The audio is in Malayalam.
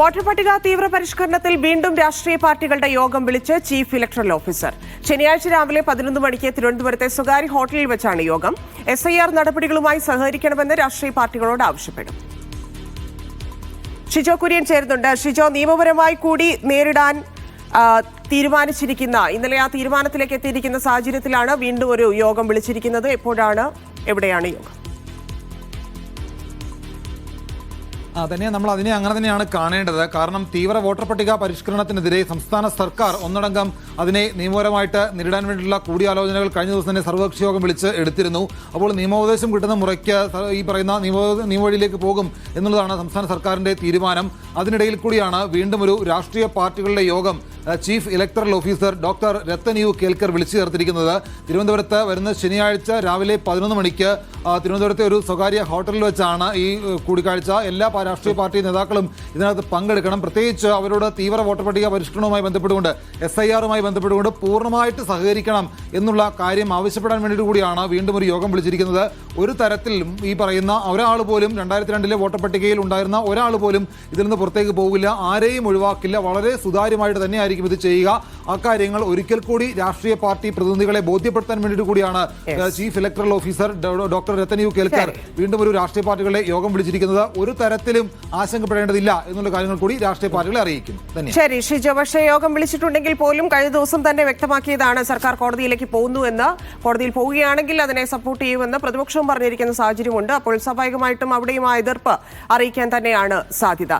വോട്ടർ പട്ടിക തീവ്ര പരിഷ്കരണത്തിൽ വീണ്ടും രാഷ്ട്രീയ പാർട്ടികളുടെ യോഗം വിളിച്ച് ചീഫ് ഇലക്ടറൽ ഓഫീസർ. ശനിയാഴ്ച രാവിലെ 11 മണിക്ക് തിരുവനന്തപുരത്തെ സ്വകാര്യ ഹോട്ടലിൽ വെച്ചാണ് യോഗം. SIR നടപടികളുമായി സഹകരിക്കണമെന്ന് രാഷ്ട്രീയ പാർട്ടികളോട് ആവശ്യപ്പെടും. ഷിജോ കുര്യൻ ചേരുന്നുണ്ട്. ഷിജോ, നിയമപരമായി കൂടി നേരിടാൻ തീരുമാനിച്ചിരിക്കുന്ന ഇന്നലെ ആ തീരുമാനത്തിലേക്ക് എത്തിയിരിക്കുന്ന സാഹചര്യത്തിലാണ് വീണ്ടും ഒരു യോഗം വിളിച്ചിരിക്കുന്നത്. എപ്പോഴാണ്, എവിടെയാണ് യോഗം? തന്നെ നമ്മൾ അതിനെ അങ്ങനെ തന്നെയാണ് കാണേണ്ടത്. കാരണം തീവ്ര വോട്ടർ പട്ടിക പരിഷ്കരണത്തിനെതിരെ സംസ്ഥാന സർക്കാർ ഒന്നടങ്കം അതിനെ നിയമപരമായിട്ട് നേരിടാൻ വേണ്ടിയുള്ള കൂടിയാലോചനകൾ കഴിഞ്ഞ ദിവസം തന്നെ സർവകക്ഷി യോഗം വിളിച്ച് എടുത്തിരുന്നു. അപ്പോൾ നിയമോപദേശം കിട്ടുന്ന മുറയ്ക്ക് ഈ പറയുന്ന നിയമവഴിയിലേക്ക് പോകും എന്നുള്ളതാണ് സംസ്ഥാന സർക്കാരിന്റെ തീരുമാനം. അതിനിടയിൽ കൂടിയാണ് വീണ്ടും ഒരു രാഷ്ട്രീയ പാർട്ടികളുടെ യോഗം chief electoral officer doctor Rathan U Kelkar വിളിച്ചു ചേർത്തിരിക്കുന്നത്. തിരുവനന്തപുരത്ത് വരുന്ന ശനിയാഴ്ച രാവിലെ 11 മണിക്ക് തിരുവനന്തപുരത്തെ ഒരു സ്വകാര്യ ഹോട്ടലിൽ വെച്ചാണ് ഈ കൂടിക്കാഴ്ച. എല്ലാ രാഷ്ട്രീയ പാർട്ടി നേതാക്കളും ഇതിനകത്ത് പങ്കെടുക്കണം. പ്രത്യേകിച്ച് അവരോട് തീവ്ര വോട്ടർ പട്ടിക പരിഷ്കരണവുമായി ബന്ധപ്പെട്ടുകൊണ്ട് SIRമായി ബന്ധപ്പെട്ടുകൊണ്ട് പൂർണ്ണമായിട്ട് സഹകരിക്കണം എന്നുള്ള കാര്യം ആവശ്യപ്പെടാൻ വേണ്ടിയിട്ട് കൂടിയാണ് വീണ്ടും ഒരു യോഗം വിളിച്ചിരിക്കുന്നത്. ഒരു തരത്തിലും ഈ പറയുന്ന ഒരാൾ പോലും 2002 വോട്ടർ പട്ടികയിൽ ഉണ്ടായിരുന്ന ഒരാൾ പോലും ഇതിൽ നിന്ന് പുറത്തേക്ക് പോകില്ല, ആരെയും ഒഴിവാക്കില്ല. വളരെ സുതാര്യമായിട്ട് തന്നെയായിരിക്കും ഇത് ചെയ്യുക. അക്കാര്യങ്ങൾ ഒരിക്കൽ കൂടി രാഷ്ട്രീയ പാർട്ടി പ്രതിനിധികളെ ബോധ്യപ്പെടുത്താൻ വേണ്ടിയിട്ട് കൂടിയാണ് chief electoral officer doctor Rathan U Kelkar വീണ്ടും ഒരു രാഷ്ട്രീയ പാർട്ടികളുടെ യോഗം വിളിച്ചിരിക്കുന്നത്. ഒരു തരത്തിലും ആശങ്കപ്പെടേണ്ടതില്ല എന്നുള്ള കാര്യങ്ങൾ കൂടി രാഷ്ട്രീയ പാർട്ടികളെ അറിയിക്കും. ശരി ഷിജോ, പക്ഷേ യോഗം വിളിച്ചിട്ടുണ്ടെങ്കിൽ പോലും കഴിഞ്ഞ ദിവസം തന്നെ വ്യക്തമാക്കിയതാണ് സർക്കാർ കോടതിയിലേക്ക് പോകുന്നു എന്ന്. കോടതിയിൽ പോവുകയാണെങ്കിൽ അതിനെ സപ്പോർട്ട് ചെയ്യുമെന്ന് പ്രതിപക്ഷവും പറഞ്ഞിരിക്കുന്ന സാഹചര്യമുണ്ട്. അപ്പോൾ സ്വാഭാവികമായിട്ടും അവിടെയും ആ എതിർപ്പ് അറിയിക്കാൻ തന്നെയാണ് സാധ്യത.